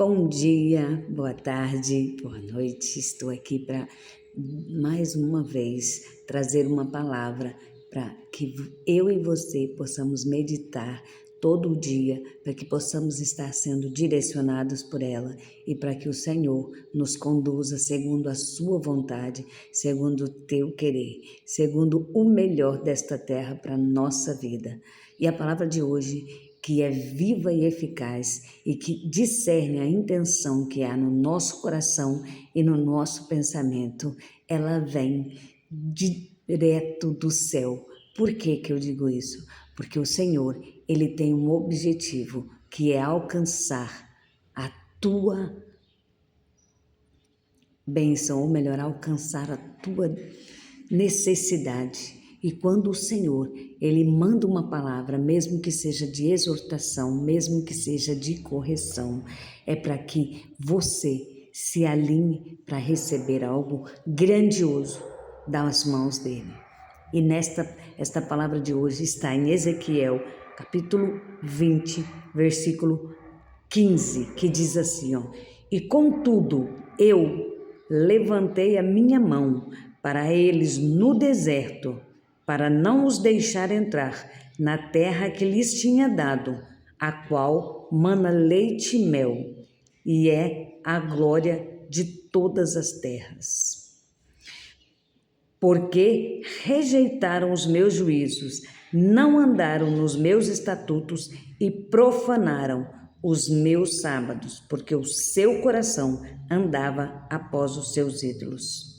Bom dia, boa tarde, boa noite. Estou aqui para mais uma vez trazer uma palavra para que eu e você possamos meditar todo dia, para que possamos estar sendo direcionados por ela e para que o Senhor nos conduza segundo a sua vontade, segundo o teu querer, segundo o melhor desta terra para a nossa vida. E a palavra de hoje, que é viva e eficaz e que discerne a intenção que há no nosso coração e no nosso pensamento, ela vem direto do céu. Por que eu digo isso? Porque o Senhor, Ele tem um objetivo, que é alcançar a tua bênção, ou melhor, alcançar a tua necessidade. E quando o Senhor, Ele manda uma palavra, mesmo que seja de exortação, mesmo que seja de correção, é para que você se alinhe para receber algo grandioso das mãos dEle. E esta palavra de hoje está em Ezequiel, capítulo 20, versículo 15, que diz assim, ó: E contudo, eu levantei a minha mão para eles no deserto, para não os deixar entrar na terra que lhes tinha dado, a qual mana leite e mel, e é a glória de todas as terras. Porque rejeitaram os meus juízos, não andaram nos meus estatutos e profanaram os meus sábados, porque o seu coração andava após os seus ídolos.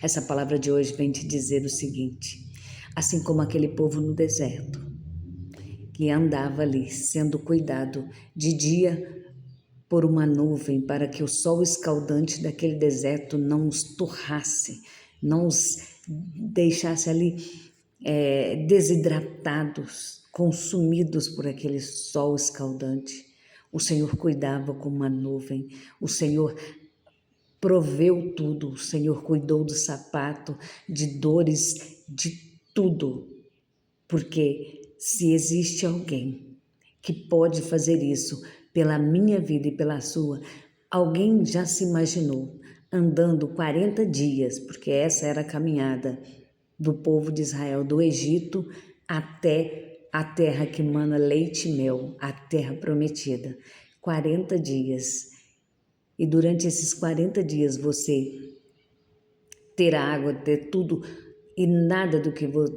Essa palavra de hoje vem te dizer o seguinte: assim como aquele povo no deserto, que andava ali sendo cuidado de dia por uma nuvem, para que o sol escaldante daquele deserto não os torrasse, não os deixasse ali desidratados, consumidos por aquele sol escaldante. O Senhor cuidava com uma nuvem, o Senhor proveu tudo, o Senhor cuidou do sapato, de dores, de tudo, porque se existe alguém que pode fazer isso pela minha vida e pela sua, alguém já se imaginou andando 40 dias, porque essa era a caminhada do povo de Israel, do Egito até a terra que mana leite e mel, a terra prometida. 40 dias. E durante esses 40 dias você ter água, ter tudo, e nada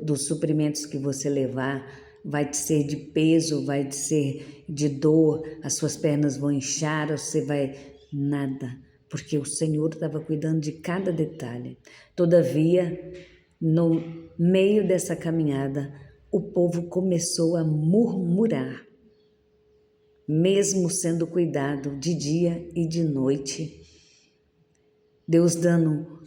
dos suprimentos que você levar vai te ser de peso, vai te ser de dor, as suas pernas vão inchar, você vai... Nada, porque o Senhor estava cuidando de cada detalhe. Todavia, no meio dessa caminhada, o povo começou a murmurar, mesmo sendo cuidado de dia e de noite. Deus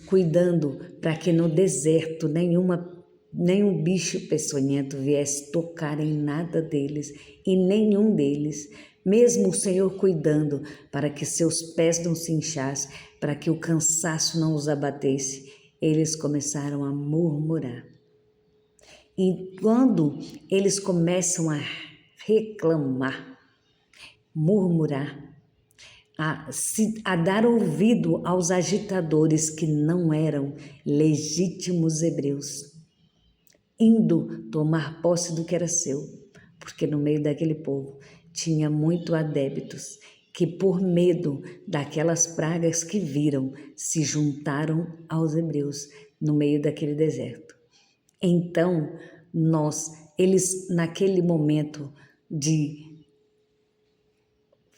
cuidando para que no deserto nenhum bicho peçonhento viesse tocar em nada deles, e nenhum deles, mesmo o Senhor cuidando para que seus pés não se inchassem, para que o cansaço não os abatesse, eles começaram a murmurar. E quando eles começam a reclamar, murmurar, a dar ouvido aos agitadores que não eram legítimos hebreus, indo tomar posse do que era seu, porque no meio daquele povo tinha muito adébitos que, por medo daquelas pragas que viram, se juntaram aos hebreus no meio daquele deserto. Então, eles naquele momento de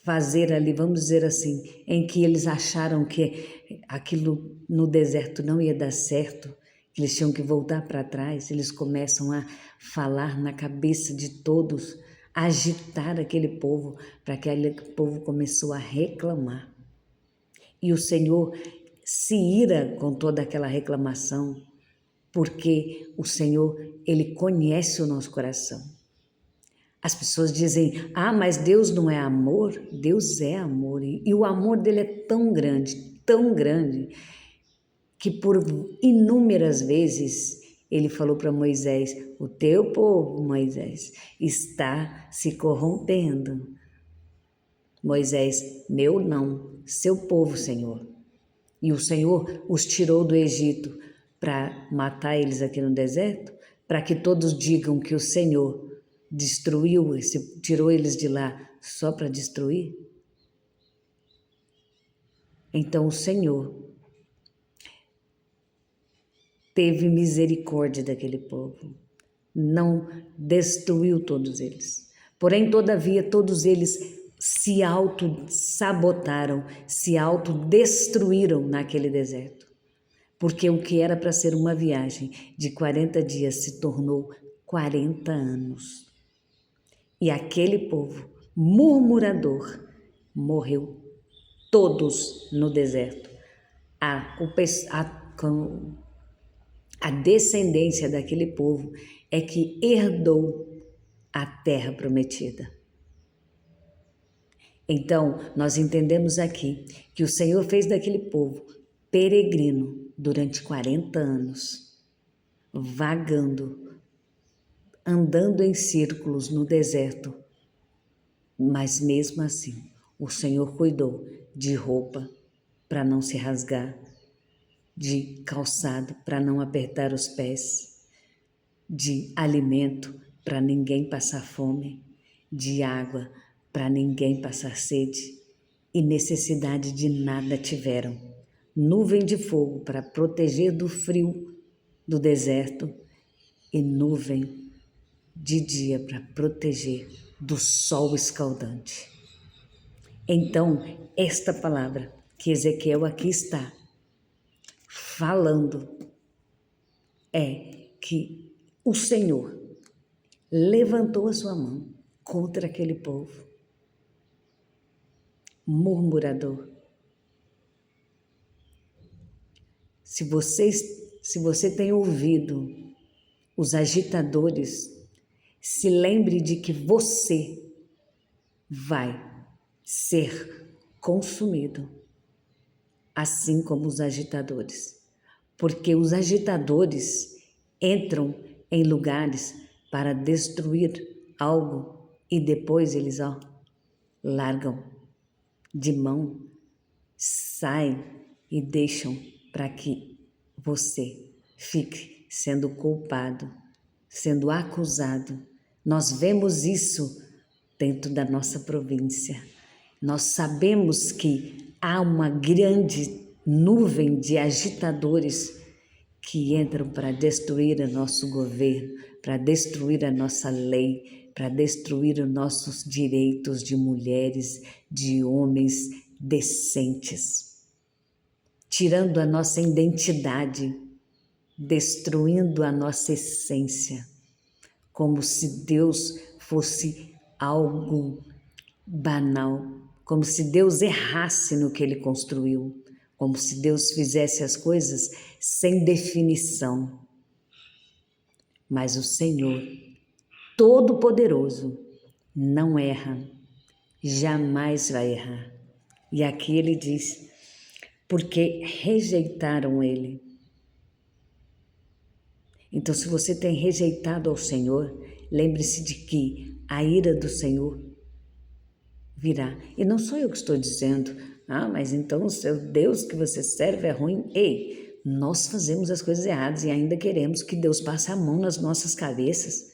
fazer ali, vamos dizer assim, em que eles acharam que aquilo no deserto não ia dar certo, eles tinham que voltar para trás, eles começam a falar na cabeça de todos, a agitar aquele povo, para que aquele povo começou a reclamar. E o Senhor se ira com toda aquela reclamação, porque o Senhor, Ele conhece o nosso coração. As pessoas dizem, mas Deus não é amor? Deus é amor, e o amor dele é tão grande, que por inúmeras vezes ele falou para Moisés: o teu povo, Moisés, está se corrompendo. Moisés: meu não, seu povo, Senhor. E o Senhor os tirou do Egito para matar eles aqui no deserto, para que todos digam que o Senhor destruiu, tirou eles de lá só para destruir? Então o Senhor teve misericórdia daquele povo, não destruiu todos eles. Porém, todavia, todos eles se auto-sabotaram, se autodestruíram naquele deserto. Porque o que era para ser uma viagem de 40 dias se tornou 40 anos. E aquele povo murmurador morreu todos no deserto. A descendência daquele povo é que herdou a terra prometida. Então, nós entendemos aqui que o Senhor fez daquele povo peregrino durante 40 anos, vagando, andando em círculos no deserto, mas mesmo assim, o Senhor cuidou de roupa para não se rasgar, de calçado para não apertar os pés, de alimento para ninguém passar fome, de água para ninguém passar sede, e necessidade de nada tiveram. Nuvem de fogo para proteger do frio do deserto e nuvem de dia para proteger do sol escaldante. Então, esta palavra que Ezequiel aqui está falando é que o Senhor levantou a sua mão contra aquele povo murmurador. Se você tem ouvido os agitadores, se lembre de que você vai ser consumido, assim como os agitadores. Porque os agitadores entram em lugares para destruir algo e depois eles largam de mão, saem e deixam para que você fique sendo culpado, sendo acusado. Nós vemos isso dentro da nossa província. Nós sabemos que há uma grande nuvem de agitadores que entram para destruir o nosso governo, para destruir a nossa lei, para destruir os nossos direitos de mulheres, de homens decentes, tirando a nossa identidade, destruindo a nossa essência, como se Deus fosse algo banal, como se Deus errasse no que Ele construiu, como se Deus fizesse as coisas sem definição. Mas o Senhor, Todo-Poderoso, não erra, jamais vai errar. E aqui ele diz, porque rejeitaram Ele. Então, se você tem rejeitado ao Senhor, lembre-se de que a ira do Senhor virá. E não sou eu que estou dizendo, mas então o seu Deus que você serve é ruim. Ei, nós fazemos as coisas erradas e ainda queremos que Deus passe a mão nas nossas cabeças.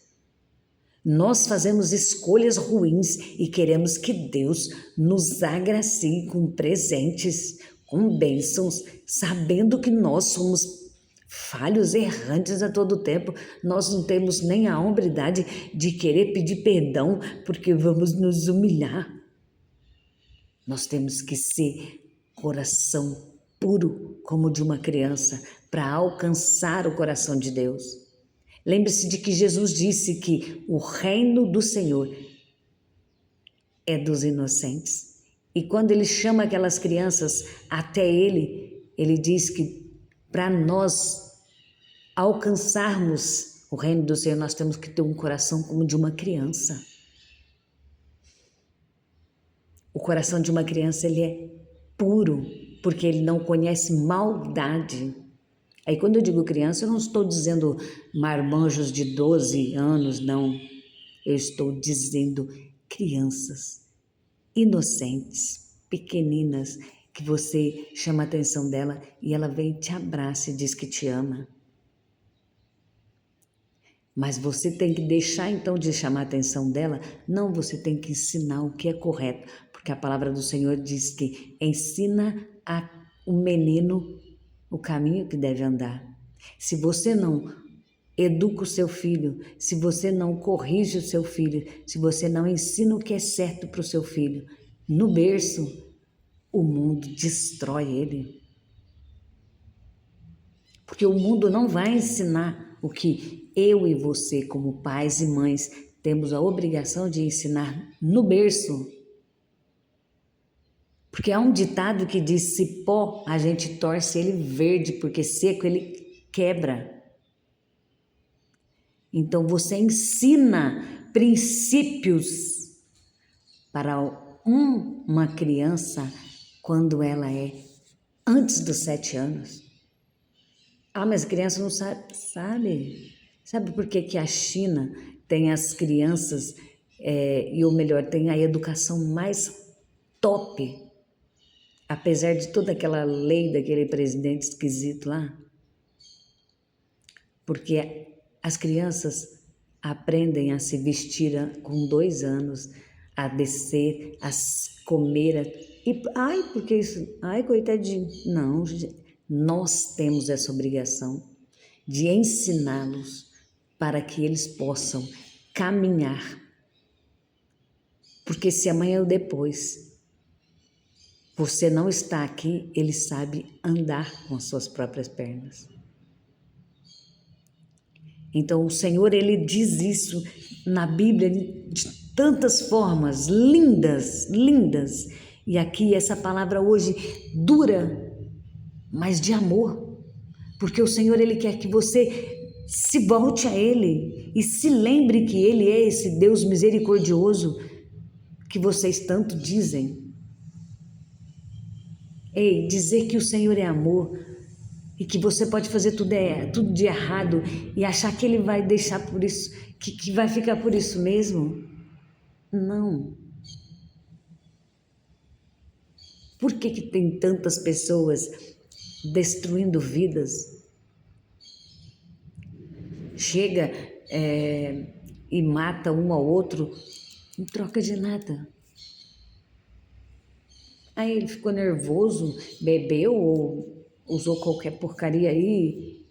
Nós fazemos escolhas ruins e queremos que Deus nos agracie com presentes, com bênçãos, sabendo que nós somos falhos, errantes a todo tempo. Nós não temos nem a hombridade de querer pedir perdão porque vamos nos humilhar. Nós temos que ser coração puro como de uma criança para alcançar o coração de Deus. Lembre-se de que Jesus disse que o reino do Senhor é dos inocentes. E quando Ele chama aquelas crianças até Ele, Ele diz que para nós alcançarmos o reino do Senhor, nós temos que ter um coração como de uma criança. O coração de uma criança, ele é puro, porque ele não conhece maldade. Aí quando eu digo criança, eu não estou dizendo marmanjos de 12 anos, não. Eu estou dizendo crianças inocentes, pequeninas, que você chama a atenção dela e ela vem e te abraça e diz que te ama. Mas você tem que deixar então de chamar a atenção dela? Não, você tem que ensinar o que é correto, porque a palavra do Senhor diz que ensina o menino o caminho que deve andar. Se você não educa o seu filho, se você não corrige o seu filho, se você não ensina o que é certo para o seu filho, no berço, o mundo destrói ele. Porque o mundo não vai ensinar o que eu e você, como pais e mães, temos a obrigação de ensinar no berço. Porque há um ditado que diz: se pó a gente torce ele verde, porque seco ele quebra. Então você ensina princípios para uma criança quando ela é antes dos 7 anos. Ah, mas a criança não sabe. Sabe por que que a China tem as crianças, ou melhor, tem a educação mais top, apesar de toda aquela lei daquele presidente esquisito lá? Porque as crianças aprendem a se vestir com 2 anos, a descer, a comer. Ai, porque isso? Ai, coitadinho. Não, nós temos essa obrigação de ensiná-los para que eles possam caminhar. Porque se amanhã ou depois você não está aqui, ele sabe andar com as suas próprias pernas. Então o Senhor, ele diz isso na Bíblia de tantas formas, lindas, lindas. E aqui essa palavra hoje dura, mas de amor. Porque o Senhor, ele quer que você se volte a Ele e se lembre que Ele é esse Deus misericordioso que vocês tanto dizem. Ei, dizer que o Senhor é amor e que você pode fazer tudo de errado e achar que Ele vai deixar por isso, que vai ficar por isso mesmo? Não. Por que tem tantas pessoas destruindo vidas? Chega e mata um ao outro em troca de nada. Aí ele ficou nervoso, bebeu ou usou qualquer porcaria aí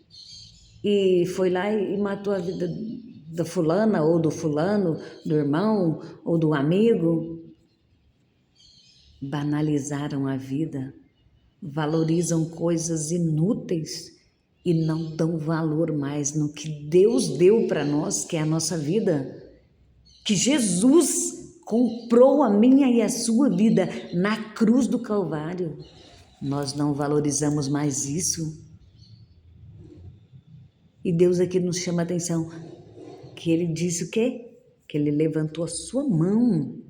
e foi lá e matou a vida da fulana ou do fulano, do irmão ou do amigo. Banalizaram a vida, valorizam coisas inúteis e não dão valor mais no que Deus deu para nós, que é a nossa vida, que Jesus comprou a minha e a sua vida na cruz do Calvário. Nós não valorizamos mais isso. E Deus aqui nos chama a atenção, que Ele disse o quê? Que Ele levantou a sua mão.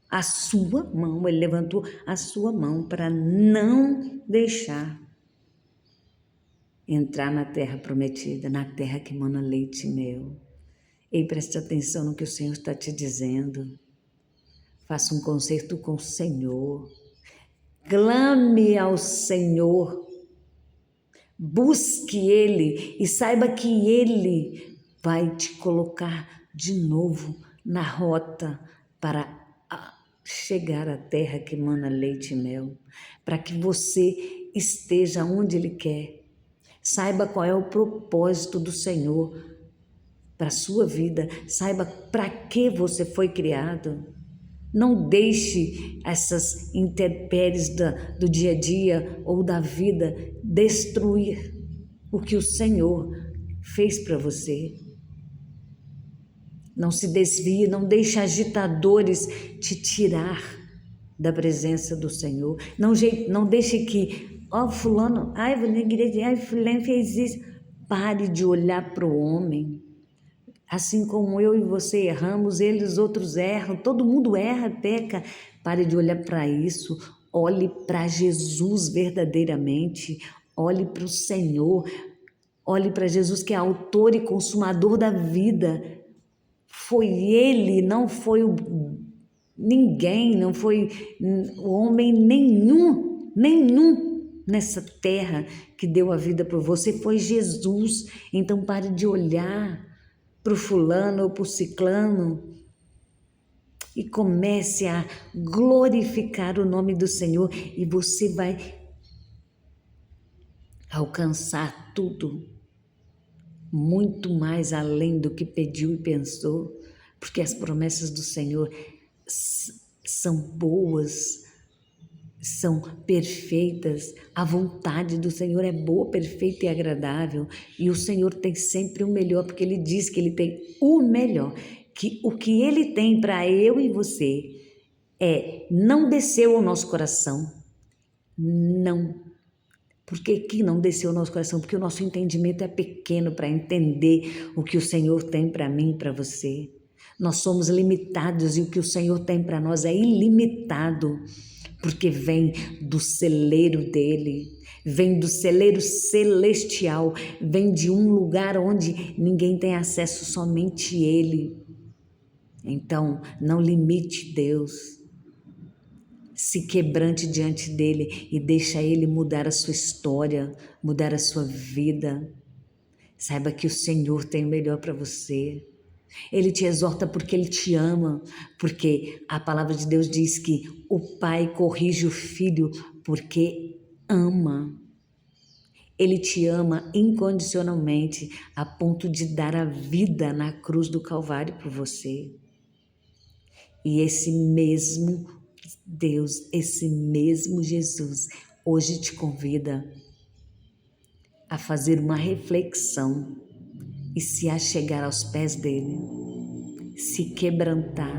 A sua mão, Ele levantou a sua mão para não deixar entrar na terra prometida, na terra que mana leite e mel. E preste atenção no que o Senhor está te dizendo. Faça um concerto com o Senhor. Clame ao Senhor. Busque Ele e saiba que Ele vai te colocar de novo na rota para chegar à terra que mana leite e mel, para que você esteja onde Ele quer. Saiba qual é o propósito do Senhor para a sua vida. Saiba para que você foi criado. Não deixe essas intempéries do dia a dia ou da vida destruir o que o Senhor fez para você. Não se desvie, não deixe agitadores te tirar da presença do Senhor. Não deixe que, fulano, vou na igreja, fulano fez isso. Pare de olhar para o homem. Assim como eu e você erramos, eles outros erram, todo mundo erra, peca. Pare de olhar para isso, olhe para Jesus verdadeiramente, olhe para o Senhor, olhe para Jesus que é autor e consumador da vida. Foi Ele, não foi Ninguém, não foi homem nenhum nessa terra que deu a vida por você, foi Jesus. Então pare de olhar para o fulano ou para o ciclano e comece a glorificar o nome do Senhor e você vai alcançar tudo, muito mais além do que pediu e pensou, porque as promessas do Senhor são boas, são perfeitas. A vontade do Senhor é boa, perfeita e agradável, e o Senhor tem sempre o melhor, porque Ele diz que Ele tem o melhor, que o que Ele tem para eu e você não desceu ao nosso coração, não. Por que não desceu ao nosso coração? Porque o nosso entendimento é pequeno para entender o que o Senhor tem para mim e para você. Nós somos limitados e o que o Senhor tem para nós é ilimitado, porque vem do celeiro dele, vem do celeiro celestial, vem de um lugar onde ninguém tem acesso, somente ele. Então, não limite Deus. Se quebrante diante dele e deixa ele mudar a sua história, mudar a sua vida. Saiba que o Senhor tem o melhor para você. Ele te exorta porque ele te ama, porque a palavra de Deus diz que o pai corrige o filho porque ama. Ele te ama incondicionalmente, a ponto de dar a vida na cruz do Calvário por você. E esse mesmo Deus, esse mesmo Jesus, hoje te convida a fazer uma reflexão e se achegar aos pés dele, se quebrantar,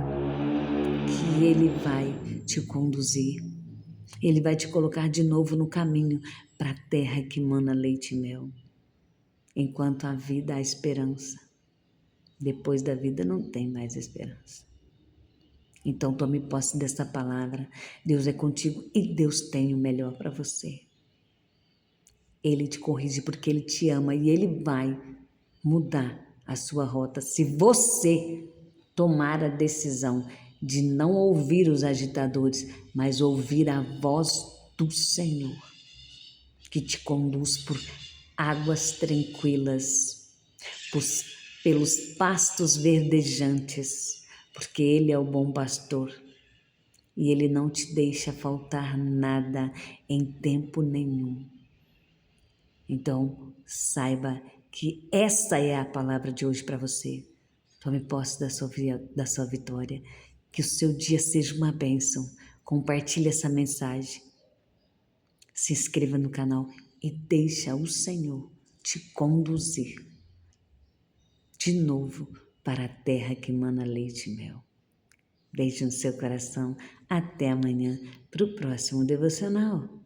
que ele vai te conduzir. Ele vai te colocar de novo no caminho para a terra que mana leite e mel. Enquanto há vida, há esperança. Depois da vida não tem mais esperança. Então tome posse dessa palavra. Deus é contigo e Deus tem o melhor para você. Ele te corrige porque Ele te ama e Ele vai mudar a sua rota. Se você tomar a decisão de não ouvir os agitadores, mas ouvir a voz do Senhor, que te conduz por águas tranquilas, pelos pastos verdejantes, porque Ele é o bom pastor e Ele não te deixa faltar nada em tempo nenhum. Então, saiba que essa é a palavra de hoje para você. Tome posse da sua vitória. Que o seu dia seja uma bênção. Compartilhe essa mensagem. Se inscreva no canal e deixa o Senhor te conduzir de novo para a terra que mana leite e mel. Beijo no seu coração. Até amanhã para o próximo devocional.